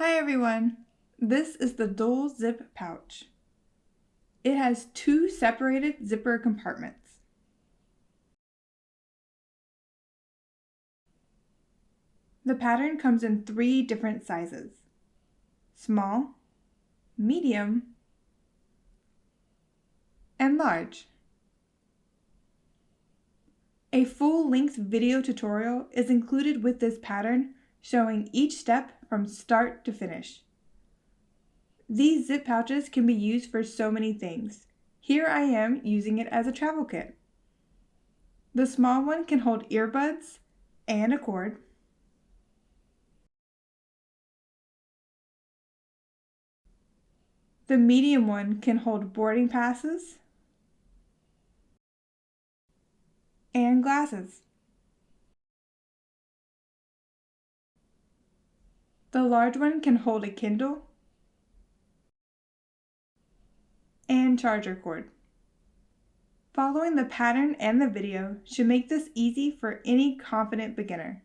Hi everyone! This is the dual zip pouch. It has two separated zipper compartments. The pattern comes in 3 different sizes: small, medium, and large. A full-length video tutorial is included with this pattern, showing each step from start to finish. These zip pouches can be used for so many things. Here I am using it as a travel kit. The small one can hold earbuds and a cord. The medium one can hold boarding passes and glasses. The large one can hold a Kindle and charger cord. Following the pattern and the video should make this easy for any confident beginner.